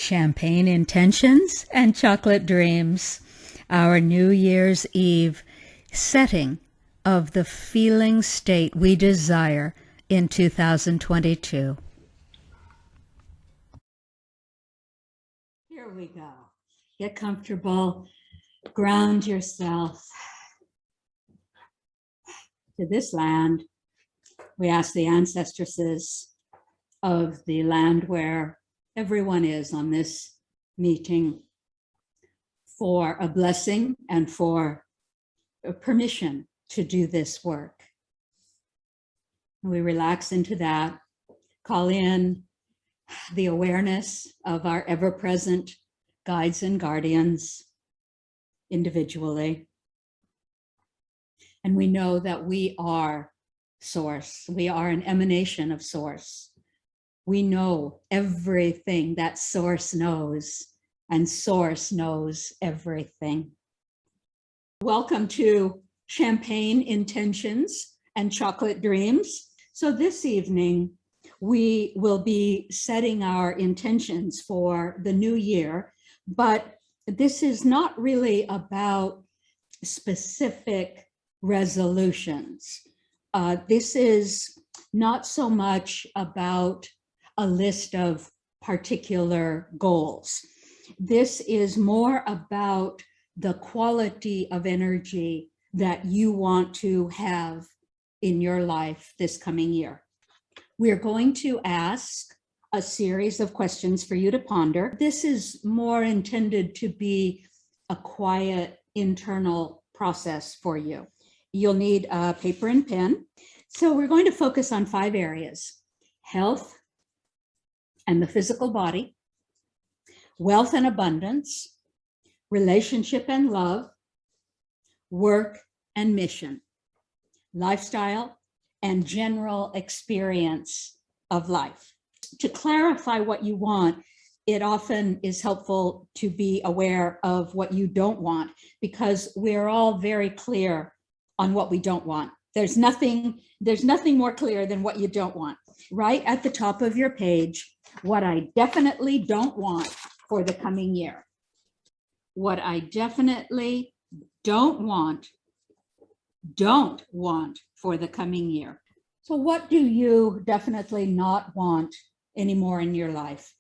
Champagne intentions and chocolate dreams. Our New Year's Eve setting of the feeling state we desire in 2022. Here we go. Get comfortable. Ground yourself to this land. We ask the ancestresses of the land where everyone is on this meeting for a blessing and for a permission to do this work. We relax into that, call in the awareness of our ever-present guides and guardians individually. And we know that we are Source. We are an emanation of Source. We know everything that Source knows, and Source knows everything. Welcome to Champagne Intentions and Chocolate Dreams. So this evening, we will be setting our intentions for the new year, but this is not really about specific resolutions. This is not so much about a list of particular goals. This is more about the quality of energy that you want to have in your life this coming year. We're going to ask a series of questions for you to ponder. This is more intended to be a quiet internal process for you. You'll need a paper and pen. So we're going to focus on 5 areas: health and the physical body, wealth and abundance, relationship and love, work and mission, lifestyle, and general experience of life. To clarify what you want, it often is helpful to be aware of what you don't want, because we're all very clear on what we don't want. There's nothing more clear than what you don't want. Right at the top of your page, what I definitely don't want for the coming year. What I definitely don't want for the coming year. So what do you definitely not want anymore in your life?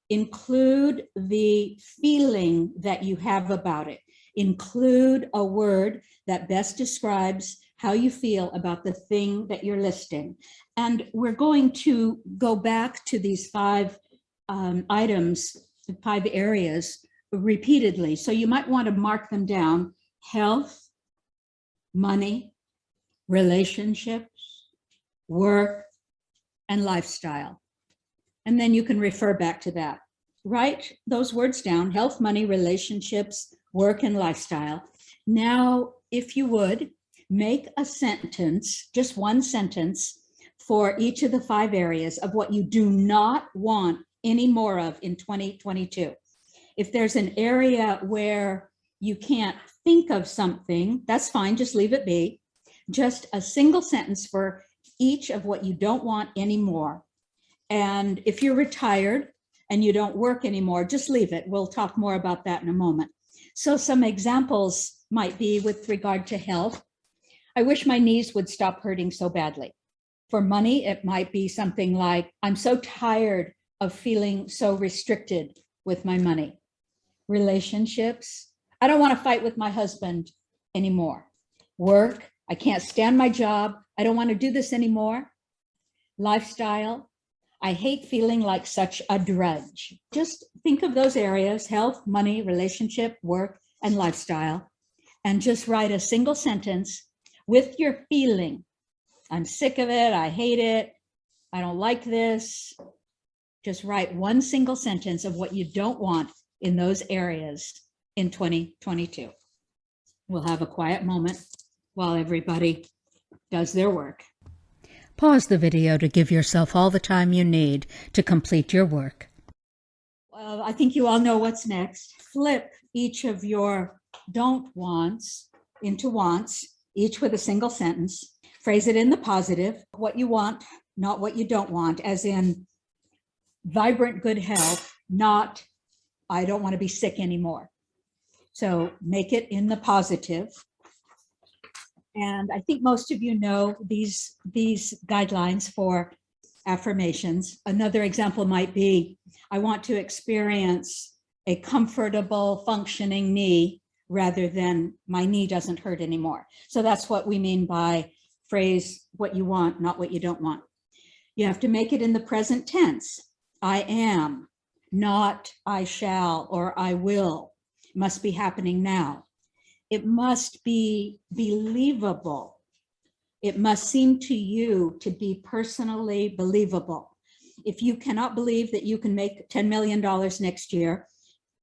Include the feeling that you have about it. Include a word that best describes how you feel about the thing that you're listing. And we're going to go back to these 5 items, 5 areas repeatedly. So you might want to mark them down: health, money, relationships, work, and lifestyle. And then you can refer back to that. Write those words down: health, money, relationships, work, and lifestyle. Now, if you would, make a sentence, just one sentence, for each of the 5 areas of what you do not want any more of in 2022. If there's an area where you can't think of something, that's fine, just leave it be. Just a single sentence for each of what you don't want anymore. And if you're retired and you don't work anymore, just leave it. We'll talk more about that in a moment. So some examples might be with regard to health. I wish my knees would stop hurting so badly. For money, it might be something like, I'm so tired of feeling so restricted with my money. Relationships, I don't want to fight with my husband anymore. Work, I can't stand my job. I don't want to do this anymore. Lifestyle, I hate feeling like such a drudge. Just think of those areas: health, money, relationship, work, and lifestyle, and just write a single sentence with your feeling. I'm sick of it. I hate it. I don't like this. Just write one single sentence of what you don't want in those areas in 2022. We'll have a quiet moment while everybody does their work. Pause the video to give yourself all the time you need to complete your work. Well, I think you all know what's next. Flip each of your don't wants into wants, each with a single sentence. Phrase it in the positive: what you want, not what you don't want, as in vibrant good health, not I don't want to be sick anymore. So make it in the positive. And I think most of you know these guidelines for affirmations. Another example might be, I want to experience a comfortable functioning knee rather than my knee doesn't hurt anymore. So that's what we mean by phrase what you want, not what you don't want. You have to make it in the present tense. I am, not I shall or I will. It must be happening now. It must be believable. It must seem to you to be personally believable. If you cannot believe that you can make $10 million next year,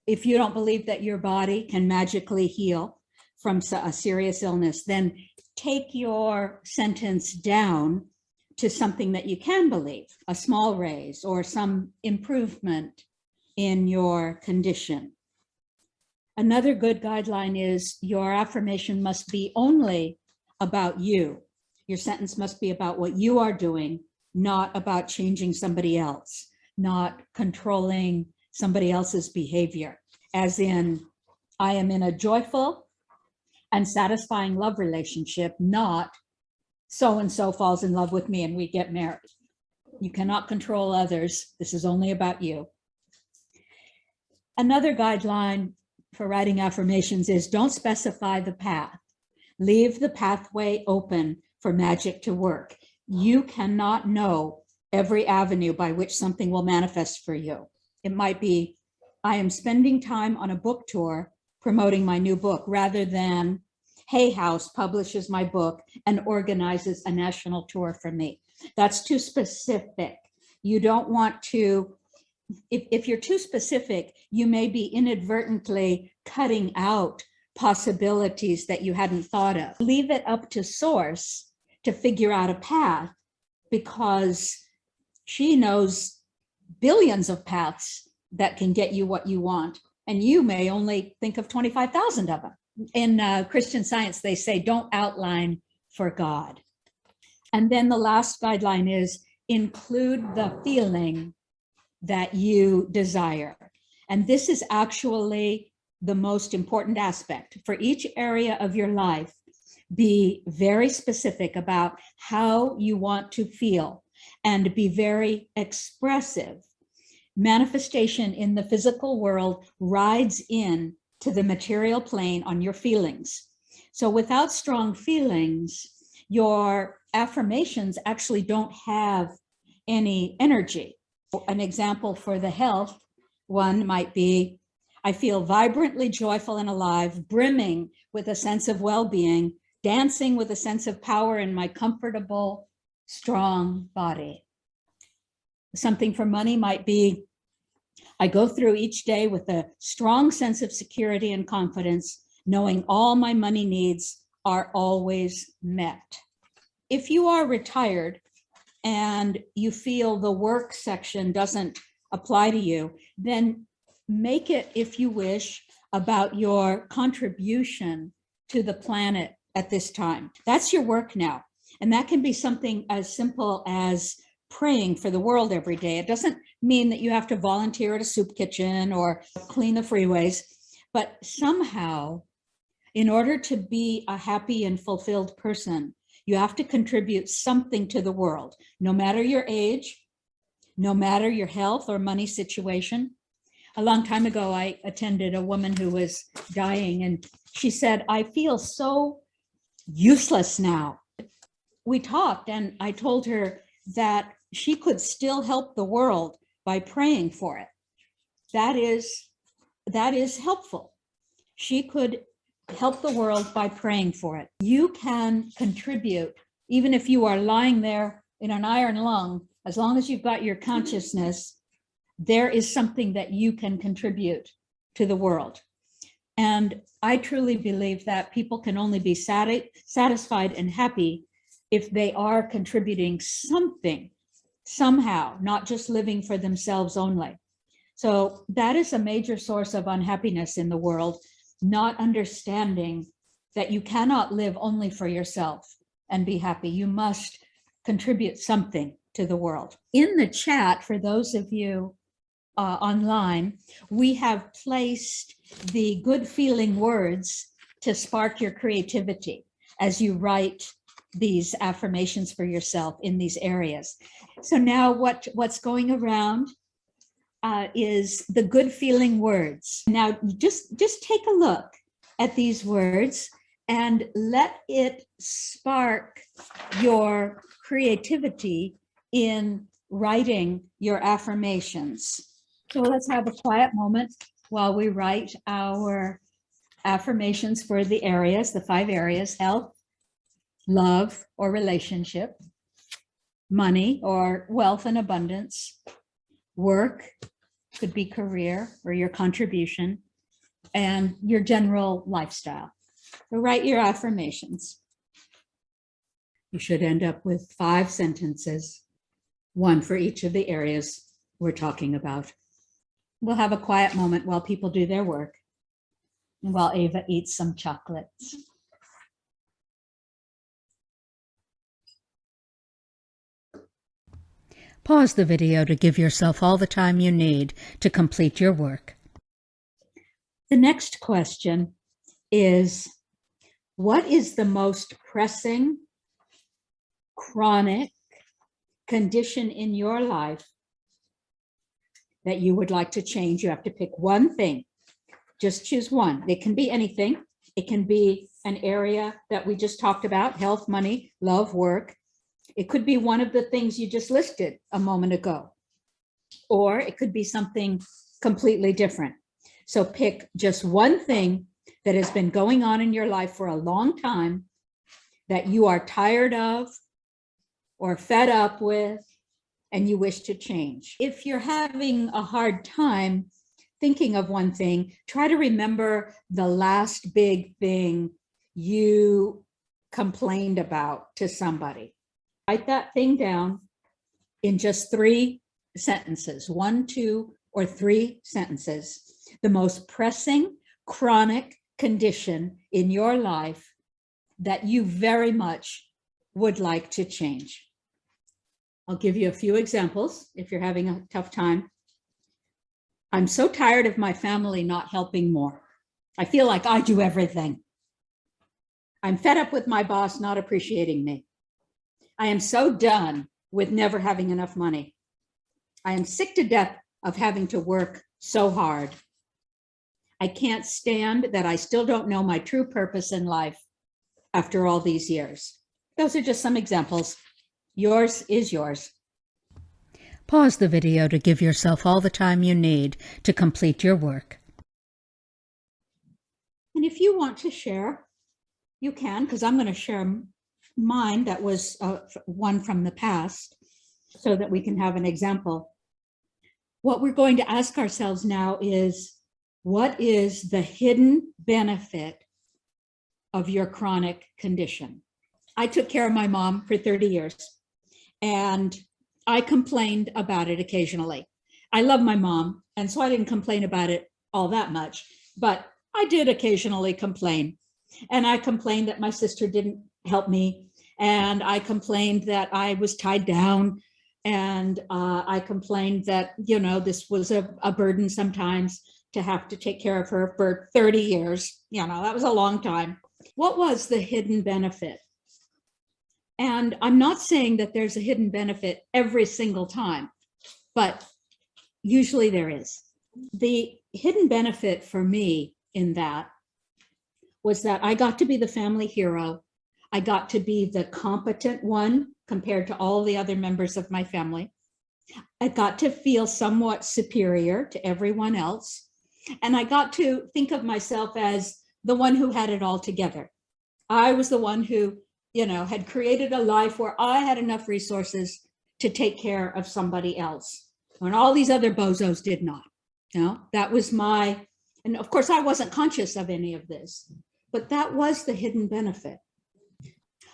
if you don't believe that your body can magically heal from a serious illness, then take your sentence down to something that you can believe, a small raise or some improvement in your condition. Another good guideline is your affirmation must be only about you. Your sentence must be about what you are doing, not about changing somebody else, not controlling somebody else's behavior. As in, I am in a joyful and satisfying love relationship, not so-and-so falls in love with me and we get married. You cannot control others. This is only about you. Another guideline for writing affirmations is don't specify the path. Leave the pathway open for magic to work. You cannot know every avenue by which something will manifest for you. It might be, I am spending time on a book tour promoting my new book, rather than Hay House publishes my book and organizes a national tour for me. That's too specific. You don't want to, if you're too specific, you may be inadvertently cutting out possibilities that you hadn't thought of. Leave it up to source to figure out a path, because she knows billions of paths that can get you what you want, and you may only think of 25,000 of them. In Christian Science, they say, don't outline for God. And then the last guideline is include the feeling that you desire. And this is actually the most important aspect. For each area of your life, be very specific about how you want to feel and be very expressive. Manifestation in the physical world rides in to the material plane on your feelings. So without strong feelings, your affirmations actually don't have any energy. An example for the health one might be, I feel vibrantly joyful and alive, brimming with a sense of well-being, dancing with a sense of power in my comfortable, strong body. Something for money might be, I go through each day with a strong sense of security and confidence, knowing all my money needs are always met. If you are retired and you feel the work section doesn't apply to you, then make it, if you wish, about your contribution to the planet at this time. That's your work now. And that can be something as simple as praying for the world every day. It doesn't mean that you have to volunteer at a soup kitchen or clean the freeways, but somehow, in order to be a happy and fulfilled person, you have to contribute something to the world, no matter your age, no matter your health or money situation. A long time ago, I attended a woman who was dying, and she said, I feel so useless now. We talked, and I told her that she could still help the world by praying for it. That is helpful. She could help the world by praying for it. You can contribute, even if you are lying there in an iron lung, as long as you've got your consciousness, there is something that you can contribute to the world. And I truly believe that people can only be satisfied and happy if they are contributing something, somehow, not just living for themselves only. So that is a major source of unhappiness in the world, not understanding that you cannot live only for yourself and be happy. You must contribute something to the world. In the chat, for those of you online, we have placed the good feeling words to spark your creativity as you write these affirmations for yourself in these areas. So now what's going around is the good feeling words. Now just take a look at these words and let it spark your creativity in writing your affirmations. So let's have a quiet moment while we write our affirmations for the areas, the 5 areas: health, love or relationship, money or wealth and abundance, work, could be career or your contribution, and your general lifestyle. So write your affirmations. You should end up with 5 sentences, 1 for each of the areas we're talking about. We'll have a quiet moment while people do their work and while Ava eats some chocolates. Pause the video to give yourself all the time you need to complete your work. The next question is, what is the most pressing, chronic condition in your life that you would like to change? You have to pick one thing. Just choose one. It can be anything. It can be an area that we just talked about: health, money, love, work. It could be one of the things you just listed a moment ago, or it could be something completely different. So pick just one thing that has been going on in your life for a long time that you are tired of or fed up with and you wish to change. If you're having a hard time thinking of one thing, try to remember the last big thing you complained about to somebody. Write that thing down in just 3 sentences, 1, 2, or 3 sentences. The most pressing, chronic condition in your life that you very much would like to change. I'll give you a few examples if you're having a tough time. I'm so tired of my family not helping more. I feel like I do everything. I'm fed up with my boss not appreciating me. I am so done with never having enough money. I am sick to death of having to work so hard. I can't stand that I still don't know my true purpose in life after all these years. Those are just some examples. Yours is yours. Pause the video to give yourself all the time you need to complete your work. And if you want to share, you can, because I'm going to share mine that was one from the past so that we can have an example. What we're going to ask ourselves now is, what is the hidden benefit of your chronic condition? I took care of my mom for 30 years and I complained about it occasionally. I love my mom, and so I didn't complain about it all that much, but I did occasionally complain. And I complained that my sister didn't help me. And I complained that I was tied down. And I complained that, this was a burden sometimes to have to take care of her for 30 years. That was a long time. What was the hidden benefit? And I'm not saying that there's a hidden benefit every single time, but usually there is. The hidden benefit for me in that was that I got to be the family hero. I got to be the competent one compared to all the other members of my family. I got to feel somewhat superior to everyone else. And I got to think of myself as the one who had it all together. I was the one who, had created a life where I had enough resources to take care of somebody else when all these other bozos did not. That was and of course I wasn't conscious of any of this, but that was the hidden benefit.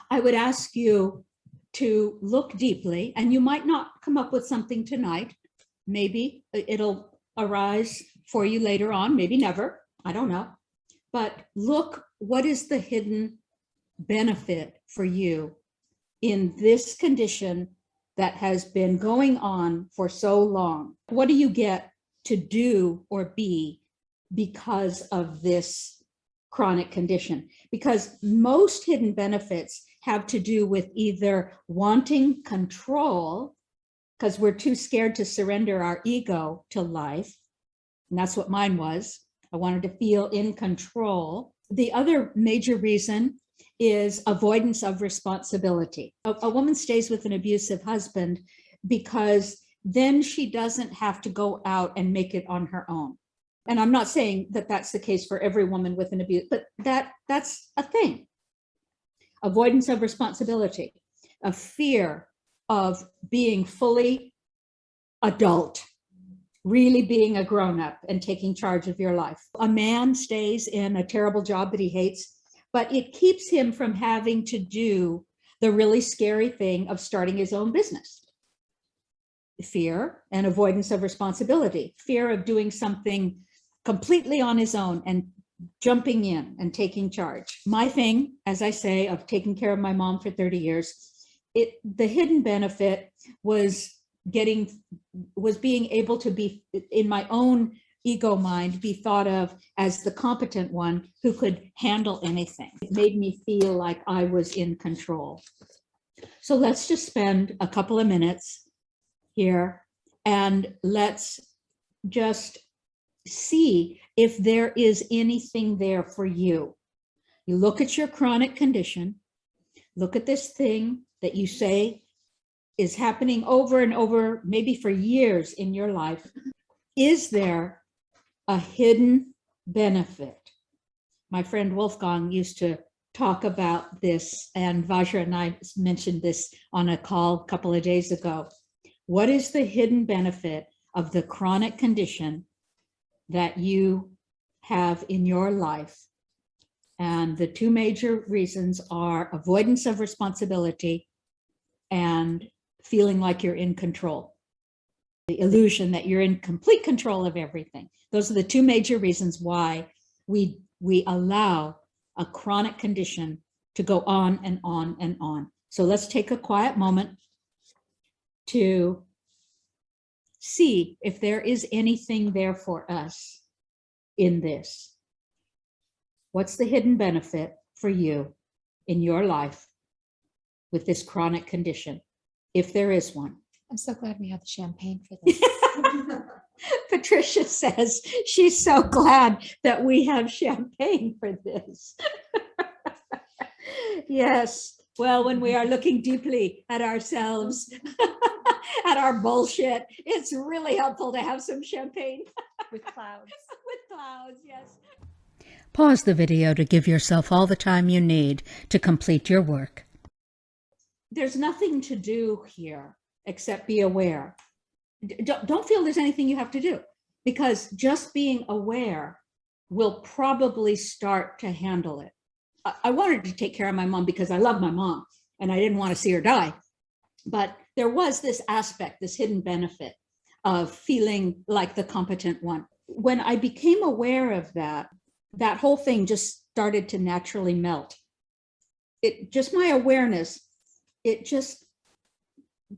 I would ask you to look deeply, and you might not come up with something tonight. Maybe it'll arise for you later on, maybe never, I don't know. But look, what is the hidden benefit for you in this condition that has been going on for so long? What do you get to do or be because of this chronic condition. Because most hidden benefits have to do with either wanting control, because we're too scared to surrender our ego to life. And that's what mine was. I wanted to feel in control. The other major reason is avoidance of responsibility. A woman stays with an abusive husband because then she doesn't have to go out and make it on her own. And I'm not saying that that's the case for every woman with an abuse, but that's a thing. Avoidance of responsibility, a fear of being fully adult, really being a grown-up and taking charge of your life. A man stays in a terrible job that he hates, but it keeps him from having to do the really scary thing of starting his own business. Fear and avoidance of responsibility, fear of doing something completely on his own and jumping in and taking charge. My thing, as I say, of taking care of my mom for 30 years, the hidden benefit was being able to be, in my own ego mind, be thought of as the competent one who could handle anything. It made me feel like I was in control. So let's just spend a couple of minutes here and let's just see if there is anything there for you. You look at your chronic condition, look at this thing that you say is happening over and over, maybe for years in your life. Is there a hidden benefit? My friend Wolfgang used to talk about this, and Vajra and I mentioned this on a call a couple of days ago. What is the hidden benefit of the chronic condition that you have in your life? And the two major reasons are avoidance of responsibility and feeling like you're in control. The illusion that you're in complete control of everything. Those are the two major reasons why we allow a chronic condition to go on and on and on. So let's take a quiet moment to see if there is anything there for us in this. What's the hidden benefit for you in your life with this chronic condition, if there is one? I'm so glad we have the champagne for this. Patricia says she's so glad that we have champagne for this. Yes. Well, when we are looking deeply at ourselves, at our bullshit, it's really helpful to have some champagne. With clouds. With clouds, yes. Pause the video to give yourself all the time you need to complete your work. There's nothing to do here except be aware. Don't feel there's anything you have to do, because just being aware will probably start to handle it. I wanted to take care of my mom because I love my mom and I didn't want to see her die. But there was this aspect, this hidden benefit of feeling like the competent one. When I became aware of that, that whole thing just started to naturally melt. My awareness, it just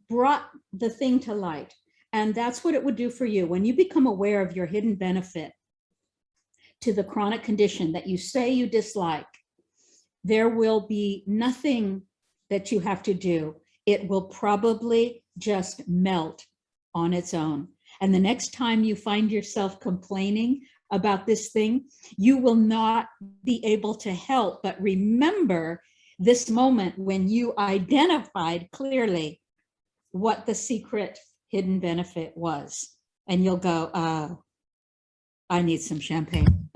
brought the thing to light. And that's what it would do for you. When you become aware of your hidden benefit to the chronic condition that you say you dislike, there will be nothing that you have to do. It will probably just melt on its own. And the next time you find yourself complaining about this thing, you will not be able to help but remember this moment when you identified clearly what the secret hidden benefit was. And you'll go, I need some champagne.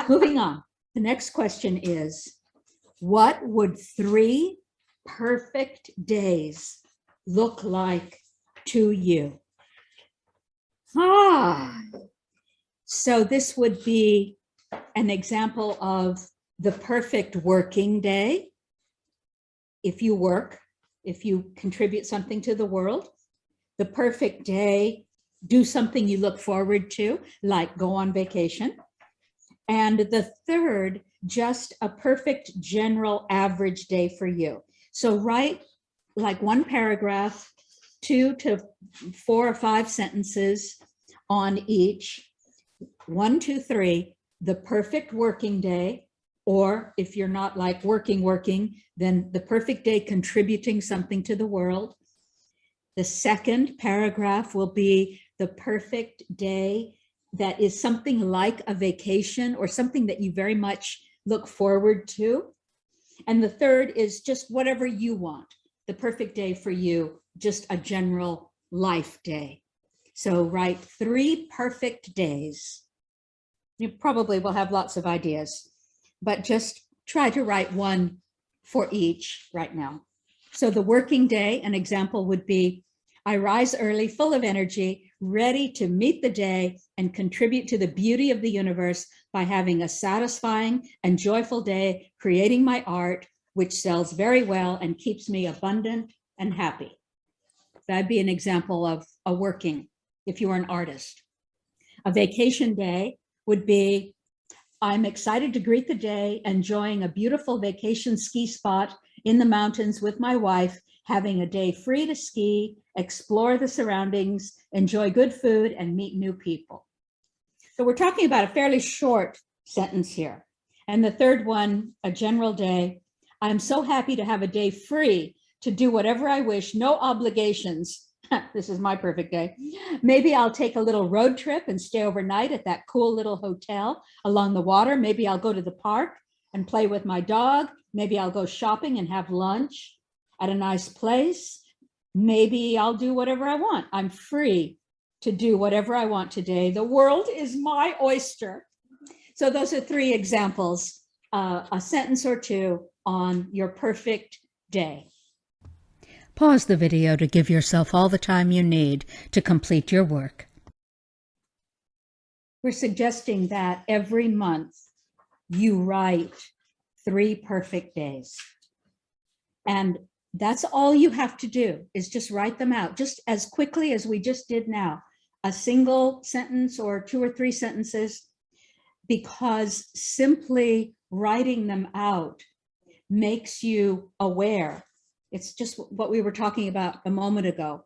Moving on. The next question is, what would 3 perfect days look like to you? So this would be an example of the perfect working day. If you work, if you contribute something to the world, the perfect day, do something you look forward to, like go on vacation. And the third, just a perfect general average day for you. So write like 1 paragraph, 2 to 4 or 5 sentences on each 1, 2, 3, the perfect working day, or if you're not like working, then the perfect day contributing something to the world. The second paragraph will be the perfect day that is something like a vacation or something that you very much look forward to. And the third is just whatever you want, the perfect day for you, just a general life day. So write 3 perfect days. You probably will have lots of ideas, but just try to write one for each right now. So the working day, an example would be, I rise early, full of energy, ready to meet the day and contribute to the beauty of the universe by having a satisfying and joyful day, creating my art, which sells very well and keeps me abundant and happy. That'd be an example of a working, if you are an artist. A vacation day would be, I'm excited to greet the day, enjoying a beautiful vacation ski spot in the mountains with my wife, having a day free to ski, explore the surroundings, enjoy good food, and meet new people. So we're talking about a fairly short sentence here. And the third one, a general day, I'm so happy to have a day free to do whatever I wish, no obligations. This is my perfect day. Maybe I'll take a little road trip and stay overnight at that cool little hotel along the water. Maybe I'll go to the park and play with my dog. Maybe I'll go shopping and have lunch at a nice place. Maybe I'll do whatever I want. I'm free to do whatever I want today. The world is my oyster. So those are 3 examples, a sentence or 2 on your perfect day. Pause the video to give yourself all the time you need to complete your work. We're suggesting that every month you write 3 perfect days. And that's all you have to do, is just write them out, just as quickly as we just did now, a single sentence or 2 or 3 sentences, because simply writing them out makes you aware. It's just what we were talking about a moment ago.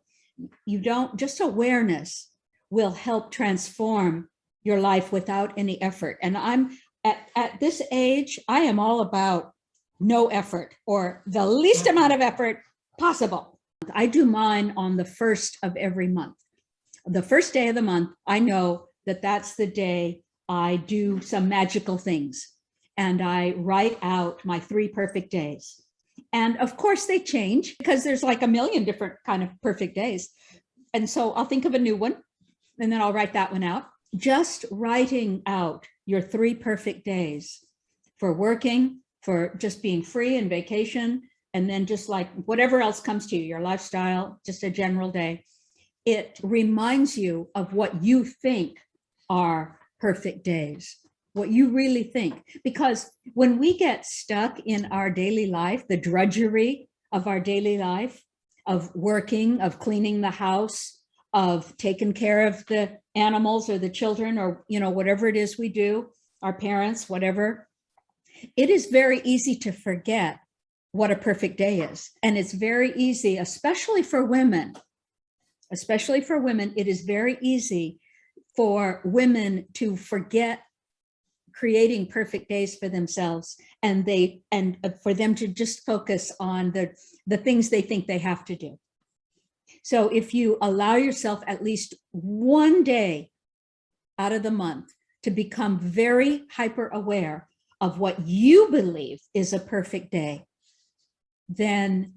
Just awareness will help transform your life without any effort. And I'm at this age, I am all about no effort, or the least amount of effort possible. I do mine on the 1st of every month. The first day of the month, I know that that's the day I do some magical things, and I write out my 3 perfect days. And of course they change, because there's like a million different kind of perfect days. And so I'll think of a new one, and then I'll write that one out. Just writing out your 3 perfect days for working, for just being free and vacation, and then just like whatever else comes to you, your lifestyle, just a general day. It reminds you of what you think are perfect days, what you really think. Because when we get stuck in our daily life, the drudgery of our daily life, of working, of cleaning the house, of taking care of the animals or the children, or whatever it is we do, our parents, whatever, it is very easy to forget what a perfect day is. And it's very easy, especially for women, it is very easy for women to forget creating perfect days for themselves, and for them to just focus on the things they think they have to do. So if you allow yourself at least one day out of the month to become very hyper aware of what you believe is a perfect day, then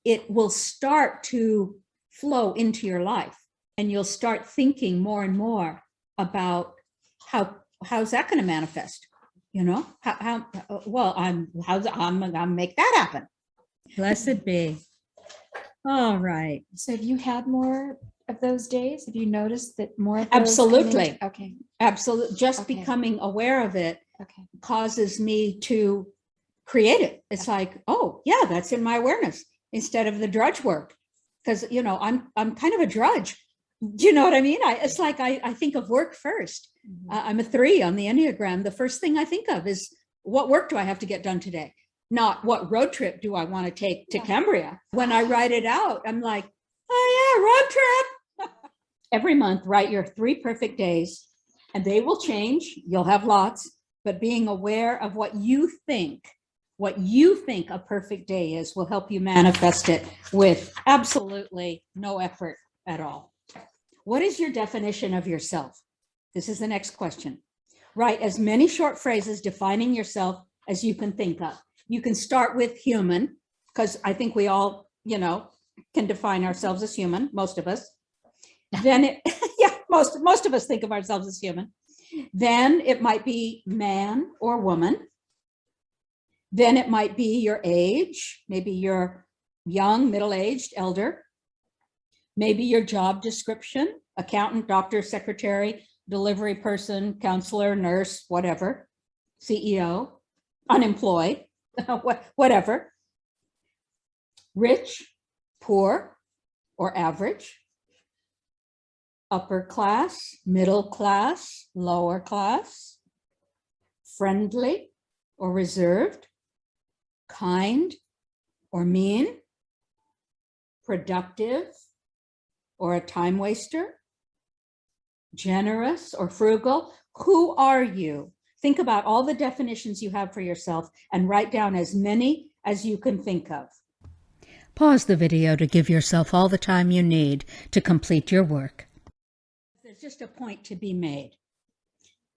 it will start to flow into your life, and you'll start thinking more and more about how's that going to manifest? I'm gonna make that happen. Blessed be. All right. So have you had more of those days? Have you noticed that more of those Absolutely. Okay. Absolutely. Just Okay. becoming aware of it Okay. causes me to create it. It's like, oh yeah, that's in my awareness, instead of the drudge work. Because I'm kind of a drudge. Do you know what I mean? It's like I think of work first. Mhm. I'm a 3 on the Enneagram. The first thing I think of is, what work do I have to get done today? Not what road trip do I want to take to Cambria. When I write it out, I'm like, oh yeah, road trip. Every month, write your 3 perfect days, and they will change. You'll have lots, but being aware of what you think a perfect day is will help you manifest it with absolutely no effort at all. What is your definition of yourself? This is the next question. Write as many short phrases defining yourself as you can think of. You can start with human, because I think we all, can define ourselves as human, most of us. Then most of us think of ourselves as human. Then it might be man or woman. Then it might be your age. Maybe you're young, middle-aged, elder. Maybe your job description, accountant, doctor, secretary, delivery person, counselor, nurse, whatever, CEO, unemployed, whatever. Rich, poor, or average. Upper class, middle class, lower class. Friendly or reserved. Kind or mean. Productive or a time waster. Generous or frugal. Who are you? Think about all the definitions you have for yourself and write down as many as you can think of. Pause the video to give yourself all the time you need to complete your work. There's just a point to be made.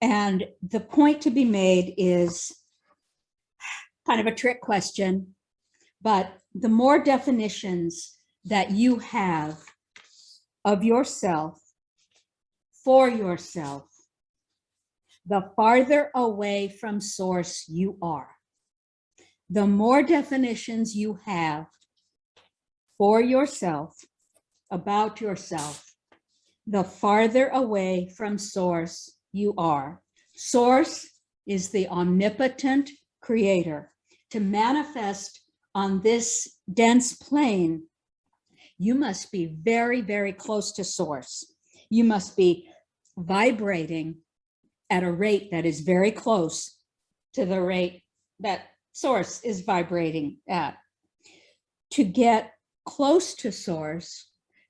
And the point to be made is kind of a trick question, but the more definitions that you have of yourself, for yourself, the farther away from source you are. The more definitions you have for yourself, about yourself, the farther away from source you are. Source is the omnipotent creator. To manifest on this dense plane, you must be very, very close to source. You must be vibrating at a rate that is very close to the rate that source is vibrating at. To get close to source,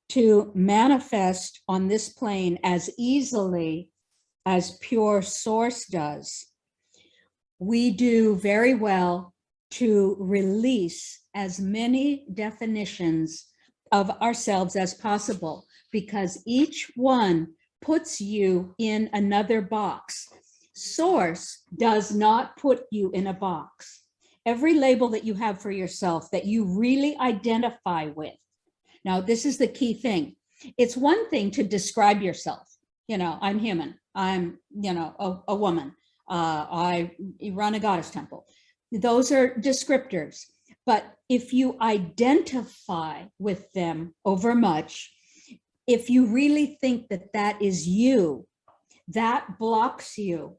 to manifest on this plane as easily as pure source does, we do very well to release as many definitions of ourselves as possible, because each one puts you in another box. Source does not put you in a box. Every label that you have for yourself that you really identify with. Now, this is the key thing. It's one thing to describe yourself. I'm human. I'm, a woman. I run a goddess temple. Those are descriptors. But if you identify with them overmuch, if you really think that that is you, that blocks you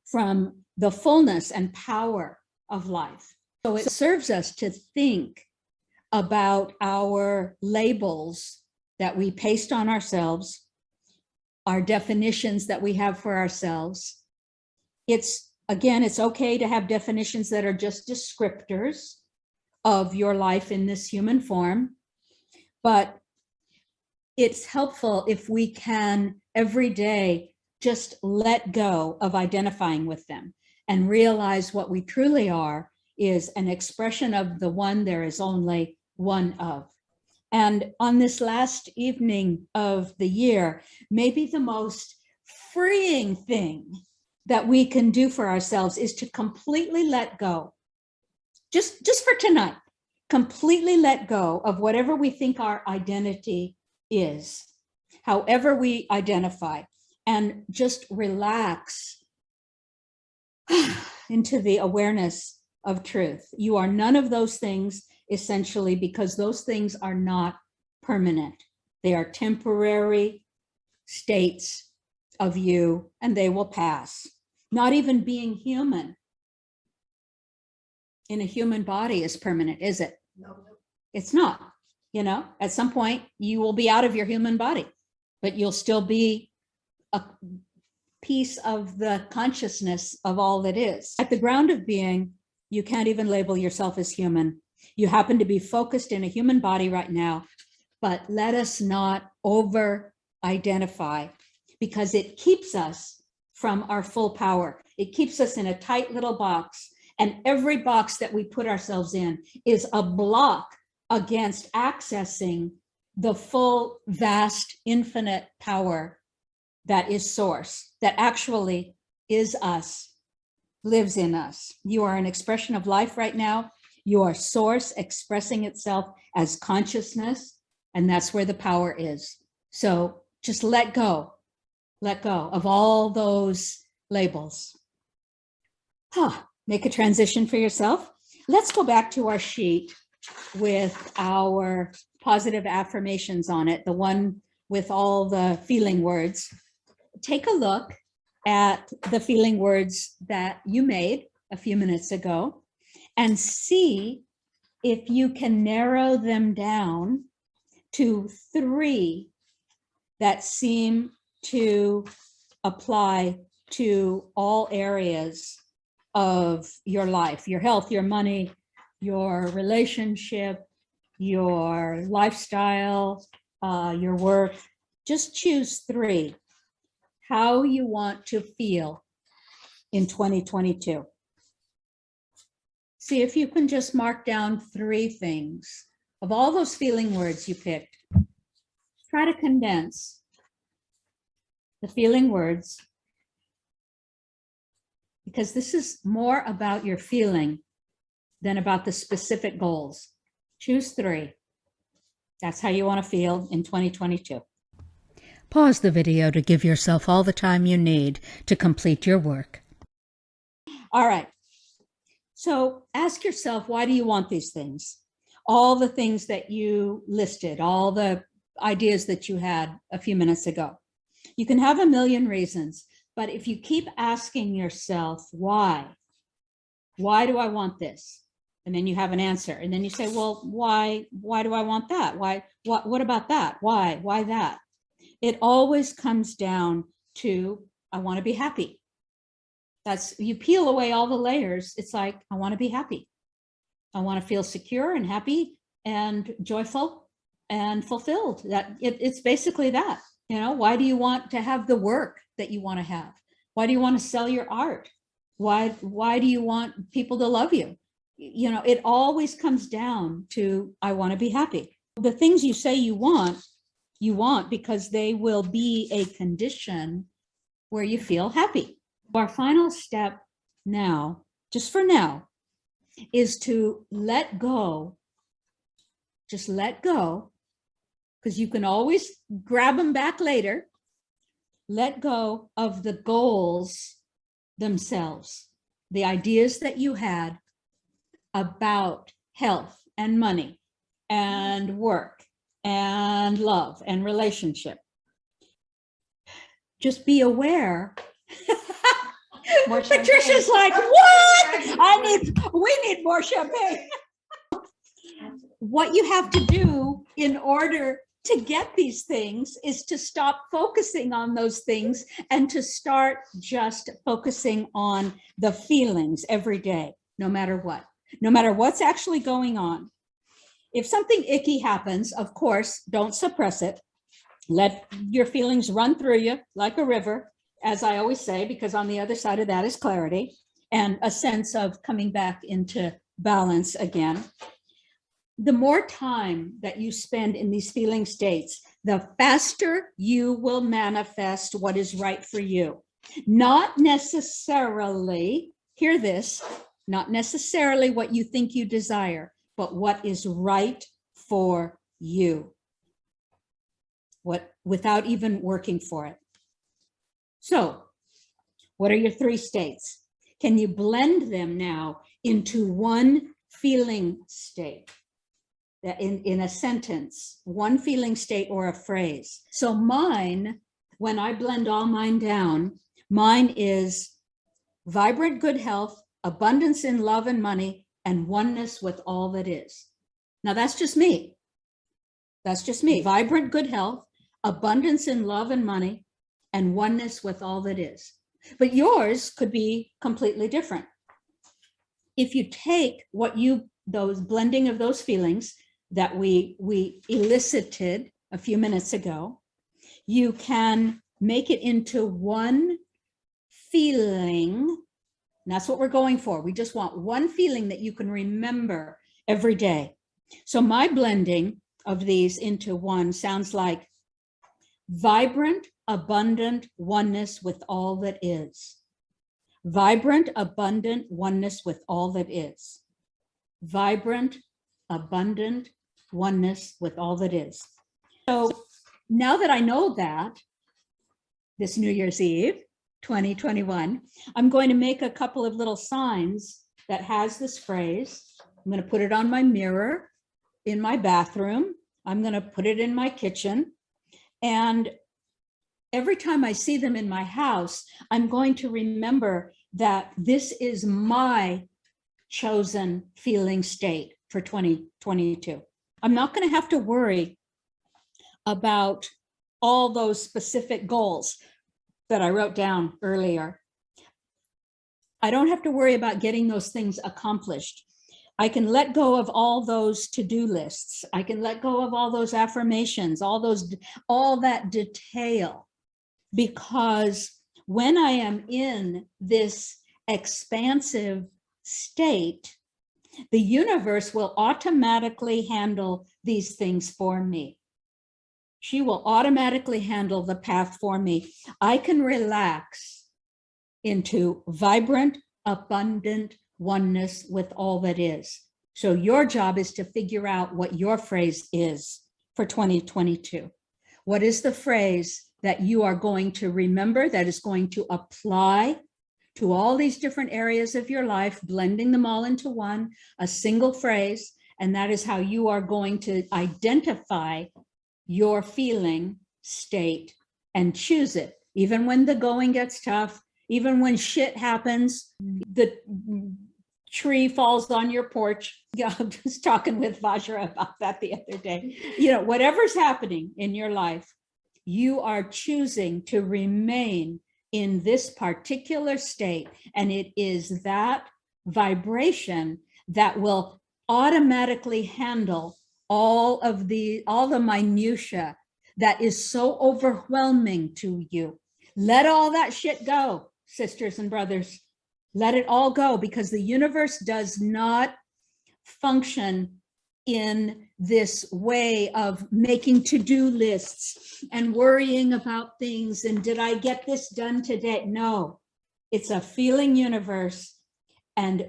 from the fullness and power of life. So it serves us to think about our labels that we paste on ourselves, our definitions that we have for ourselves. It's okay to have definitions that are just descriptors of your life in this human form, but it's helpful if we can every day just let go of identifying with them and realize what we truly are is an expression of the one there is only one of. And on this last evening of the year, maybe the most freeing thing that we can do for ourselves is to completely let go, just for tonight, completely let go of whatever we think our identity is, however we identify, and just relax into the awareness of truth. You are none of those things, essentially, because those things are not permanent. They are temporary states of you, and they will pass. Not even being human in a human body is permanent, is it? No. It's not. At some point you will be out of your human body, but you'll still be a piece of the consciousness of all that is. At the ground of being, you can't even label yourself as human. You happen to be focused in a human body right now, but let us not over identify, because it keeps us from our full power. It keeps us in a tight little box. And every box that we put ourselves in is a block against accessing the full, vast, infinite power that is source, that actually is us, lives in us. You are an expression of life right now. You are source expressing itself as consciousness, and that's where the power is. So just let go of all those labels. Make a transition for yourself. Let's go back to our sheet with our positive affirmations on it, the one with all the feeling words. Take a look at the feeling words that you made a few minutes ago and see if you can narrow them down to 3 that seem to apply to all areas of your life, your health, your money, your relationship, your lifestyle, your work. Just choose 3, how you want to feel in 2022. See if you can just mark down 3 things of all those feeling words you picked. Try to condense the feeling words, because this is more about your feeling than about the specific goals. Choose 3. That's how you want to feel in 2022. Pause the video to give yourself all the time you need to complete your work. All right. So ask yourself, why do you want these things? All the things that you listed, all the ideas that you had a few minutes ago. You can have a million reasons, but if you keep asking yourself, why do I want this? And then you have an answer. And then you say, well, why do I want that? What about that? Why that? It always comes down to, I want to be happy. That's, you peel away all the layers. It's like, I want to be happy. I want to feel secure and happy and joyful and fulfilled. It's basically that. You know, why do you want to have the work that you want to have? Why do you want to sell your art? Why do you want people to love you? You know, it always comes down to, I want to be happy. The things you say you want because they will be a condition where you feel happy. Our final step now, just for now, is to let go. Just let go, because you can always grab them back later. Let go of the goals themselves, the ideas that you had about health and money and work and love and relationship. Just be aware. Patricia's like, what? We need more champagne. What you have to do in order to get these things is to stop focusing on those things and to start just focusing on the feelings every day, no matter what's actually going on. If something icky happens, of course, don't suppress it. Let your feelings run through you like a river, as I always say, because on the other side of that is clarity and a sense of coming back into balance again. The more time that you spend in these feeling states, the faster you will manifest what is right for you. Not necessarily, hear this, not necessarily what you think you desire, but what is right for you. Without even working for it. So, what are your 3 states? Can you blend them now into one feeling state? In a sentence, one feeling state or a phrase. So mine, when I blend all mine down, mine is vibrant good health, abundance in love and money, and oneness with all that is. Now that's just me. That's just me. Vibrant good health, abundance in love and money, and oneness with all that is. But yours could be completely different. If you take those blending of those feelings that we elicited a few minutes ago, You can make it into one feeling. And that's what we're going for. We just want one feeling that you can remember every day. So my blending of these into one sounds like vibrant, abundant oneness with all that is. Vibrant, abundant oneness with all that is. Vibrant, abundant oneness with all that is. So now that I know that, this New Year's Eve, 2021, I'm going to make a couple of little signs that has this phrase. I'm going to put it on my mirror in my bathroom. I'm going to put it in my kitchen. And every time I see them in my house, I'm going to remember that this is my chosen feeling state for 2022. I'm not going to have to worry about all those specific goals that I wrote down earlier. I don't have to worry about getting those things accomplished. I can let go of all those to-do lists. I can let go of all those affirmations, all that detail, because when I am in this expansive state, the universe will automatically handle these things for me. She will automatically handle the path for me. I can relax into vibrant, abundant oneness with all that is. So your job is to figure out what your phrase is for 2022. What is the phrase that you are going to remember, that is going to apply to all these different areas of your life, blending them all into one, a single phrase, and that is how you are going to identify your feeling state and choose it. Even when the going gets tough, even when shit happens, the tree falls on your porch. Yeah, I was talking with Vajra about that the other day. You know, whatever's happening in your life, you are choosing to remain in this particular state. And it is that vibration that will automatically handle all the minutia that is so overwhelming to you. Let all that shit go, sisters and brothers. Let it all go, because the universe does not function in this way of making to-do lists and worrying about things and did I get this done today? No, it's a feeling universe and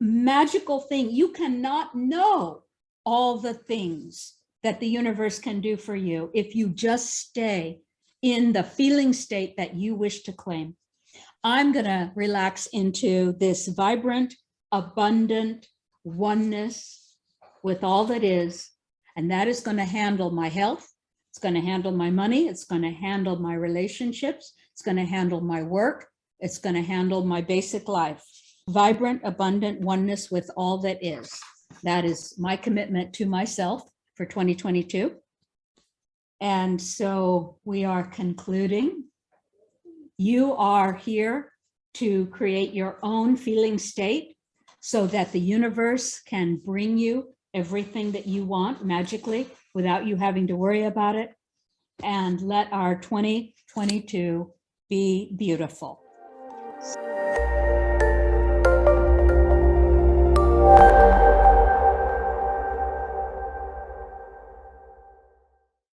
magical thing. You cannot know all the things that the universe can do for you if you just stay in the feeling state that you wish to claim. I'm going to relax into this vibrant, abundant oneness with all that is, and that is going to handle my health. It's going to handle my money. It's going to handle my relationships. It's going to handle my work. It's going to handle my basic life. Vibrant, abundant oneness with all that is. That is my commitment to myself for 2022. And so we are concluding. You are here to create your own feeling state so that the universe can bring you everything that you want magically without you having to worry about it. And let our 2022 be beautiful.